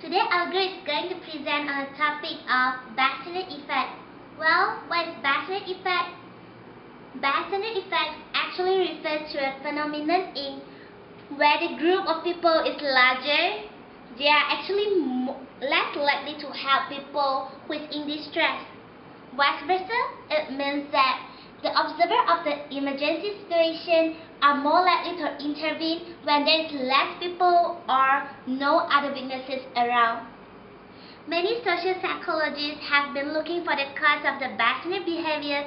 Today our group is going to present on the topic of bystander effect. Well, what is bystander effect? Bystander effect actually refers to a phenomenon in where the group of people is larger. They are actually less likely to help people who is in distress. Vice versa, it means that the observer of the emergency situation are more likely to intervene when there is less people or no other witnesses around. Many social psychologists have been looking for the cause of the bystander behavior,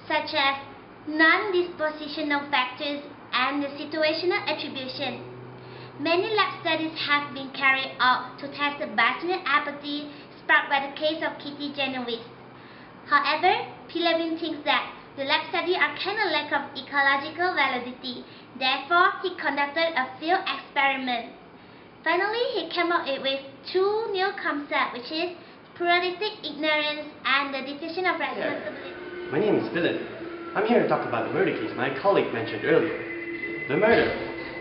such as non-dispositional factors and the situational attribution. Many lab studies have been carried out to test the bystander apathy sparked by the case of Kitty Genovese. However, Pilevin thinks that the lab studies are kind of lack of ecological validity. Therefore, he conducted a field experiment. Finally, he came up with two new concepts, which is pluralistic ignorance and the diffusion of responsibility. My name is Dylan. I'm here to talk about the murder case my colleague mentioned earlier, the murder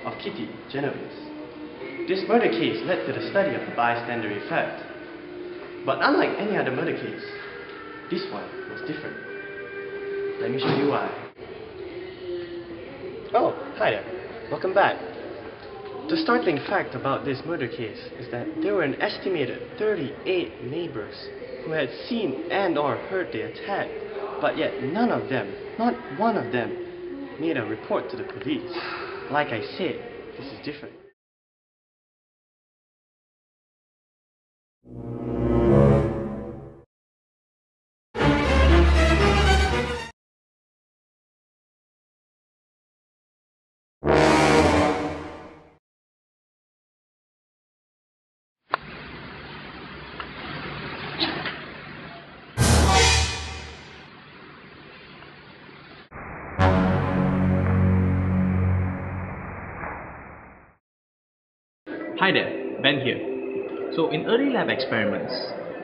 of Kitty Genovese. This murder case led to the study of the bystander effect. But unlike any other murder case, this one was different. Let me show you why. Oh, hi there. Welcome back. The startling fact about this murder case is that there were an estimated 38 neighbors who had seen and or heard the attack, but yet none of them, not one of them, made a report to the police. Like I said, this is different. Hi there, Ben here. So in early lab experiments,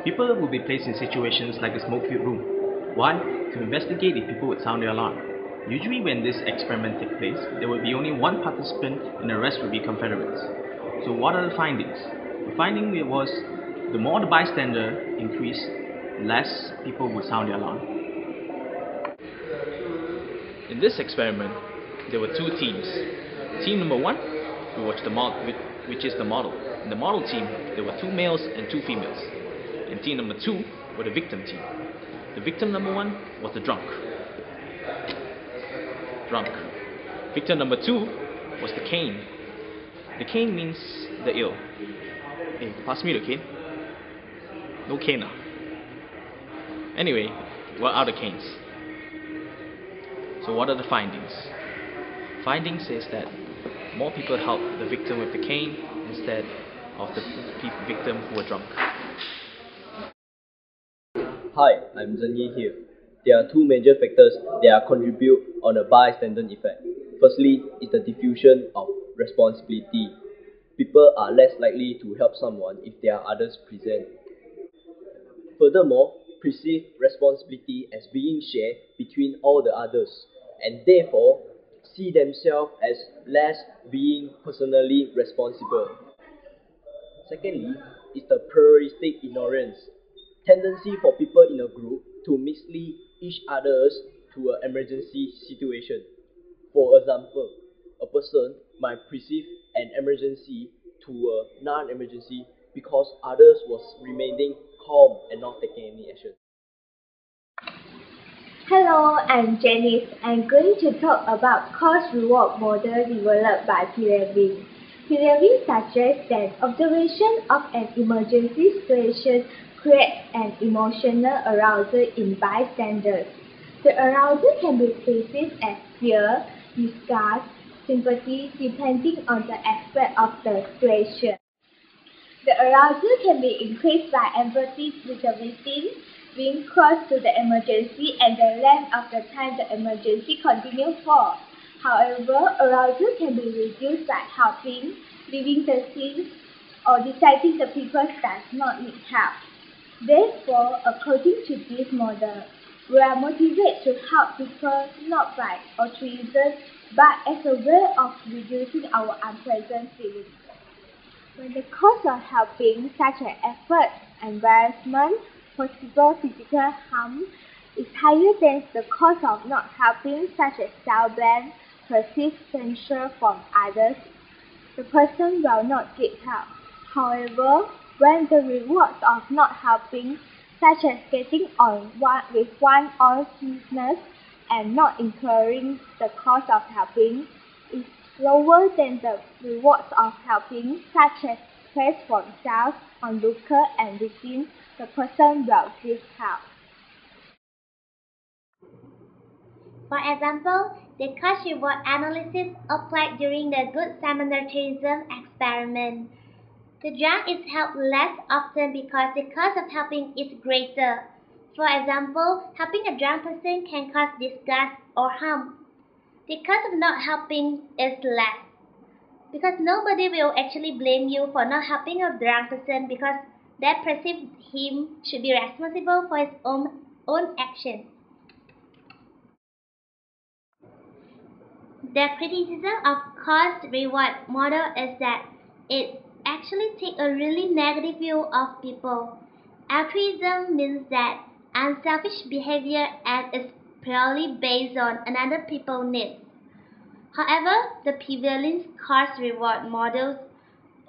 people will be placed in situations like a smoke-filled room. Why? To investigate if people would sound the alarm. Usually when this experiment takes place, there will be only one participant and the rest will be Confederates. So what are the findings? The finding was the more the bystander increased, less people would sound the alarm. In this experiment, there were two teams. Team number one, we watched the model, which is the model. In the model team, there were two males and two females. And team number two were the victim team. The victim number one was the drunk. Victim number two was the cane. The cane means the ill. Hey, pass me the cane. No cane now. Anyway, what are the canes? So what are the findings? Findings says that more people help the victim with the cane instead of the victim who were drunk. Hi, I'm Zhenyi here. There are two major factors that contribute on a bystander effect. Firstly is the diffusion of responsibility. People are less likely to help someone if there are others present. Furthermore, perceive responsibility as being shared between all the others, and therefore see themselves as less being personally responsible. Secondly is the pluralistic ignorance, tendency for people in a group to mislead each others to an emergency situation. For example, a person might perceive an emergency to a non-emergency because others was remaining calm and not taking any action. Hello, I'm Janice. I'm going to talk about cost-reward model developed by Pilevin. Pilevin suggests that observation of an emergency situation creates an emotional arousal in bystanders. The arousal can be perceived as fear, disgust, sympathy, depending on the aspect of the situation. The arousal can be increased by empathy with the victim, being close to the emergency and the length of the time the emergency continues for. However, arousal can be reduced by helping, leaving the scene, or deciding the people does not need help. Therefore, according to this model, we are motivated to help people not by altruism, but as a way of reducing our unpleasant feelings. When the cost of helping, such as effort, embarrassment, possible physical harm, is higher than the cost of not helping, such as self-blame, perceived censure from others, the person will not get help. However, when the rewards of not helping, such as getting on with one's own business and not incurring the cost of helping, is lower than the rewards of helping, such as praise from self, onlooker, and within, the person will give help. For example, the cost-reward analysis applied during the Good Samaritanism experiment. The drunk is helped less often because the cost of helping is greater. For example, helping a drunk person can cause disgust or harm. The cost of not helping is less, because nobody will actually blame you for not helping a drunk person because they perceive him should be responsible for his own actions. The criticism of cost-reward model is that it actually takes a really negative view of people. Altruism means that unselfish behavior and is purely based on another people's needs. However, the prevailing cost-reward model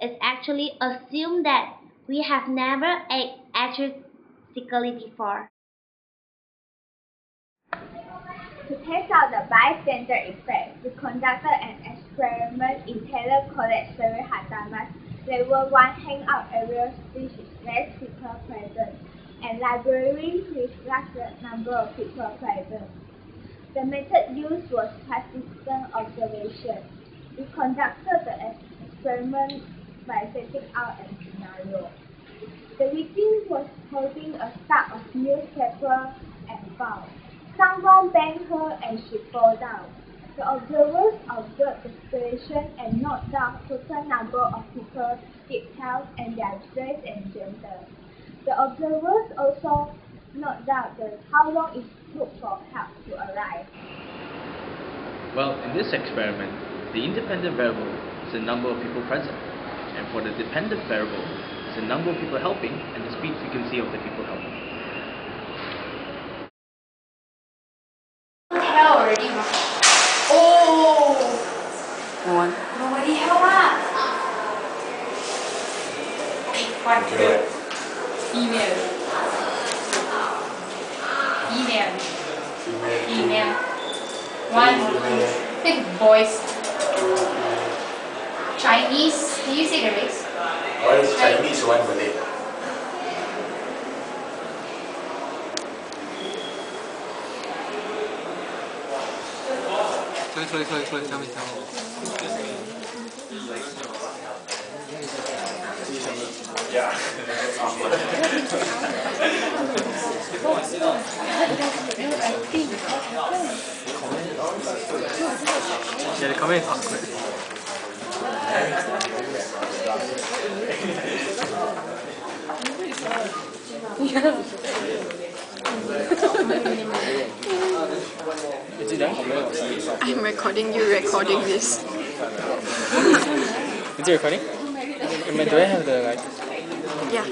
is actually assume that we have never acted altruistically before. To test out the bystander effect, we conducted an experiment in Taylor College serving Hartamas Level 1 hangout areas which is less people present, and libraries with larger number of people present. The method used was participant observation. We conducted the experiment by setting out a scenario. The victim was holding a stack of newspaper and fell. Someone banged her and she fell down. The observers observed the situation and noted down total number of people get help and their dress and gender. The observers also noted down how long it took for help to arrive. Well, in this experiment, the independent variable is the number of people present, and for the dependent variable is the number of people helping and the speed frequency of the people helping. Hell already, huh? Oh! No one. Nobody help us. Okay, one. Email. One. Boys. Chinese. Can you say the race? One is Chinese, one Malay. Sorry, tell me. Yeah. Yeah, the comment is awkward. Is it done? I'm recording you recording this. Is it recording? Do I have the like? Yeah.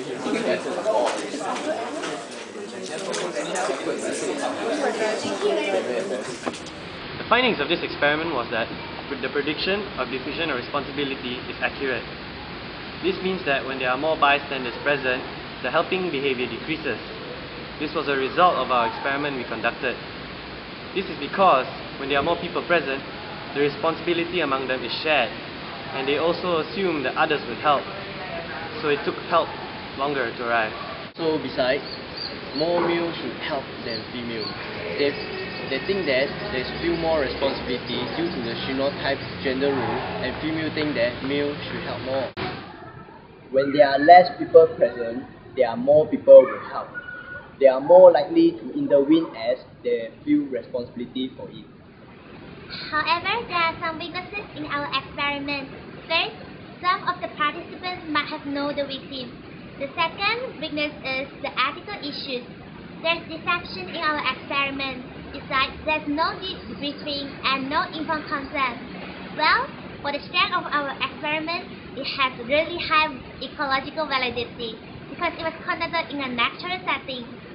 The findings of this experiment was that the prediction of diffusion of responsibility is accurate. This means that when there are more bystanders present, the helping behavior decreases. This was a result of our experiment we conducted. This is because when there are more people present, the responsibility among them is shared, and they also assume that others would help. So it took help longer to arrive. So besides, more males should help than females. They think that there's few more responsibility due to the phenotype gender rule, and female think that male should help more. When there are less people present, there are more people will help. They are more likely to intervene as they feel responsibility for it. However, there are some weaknesses in our experiment. First, some of the participants might have known the victim. The second weakness is the ethical issues. There's deception in our experiment. Besides, there's no debriefing and no informed consent. Well, For the strength of our experiment, it has really high ecological validity because it was conducted in a natural setting.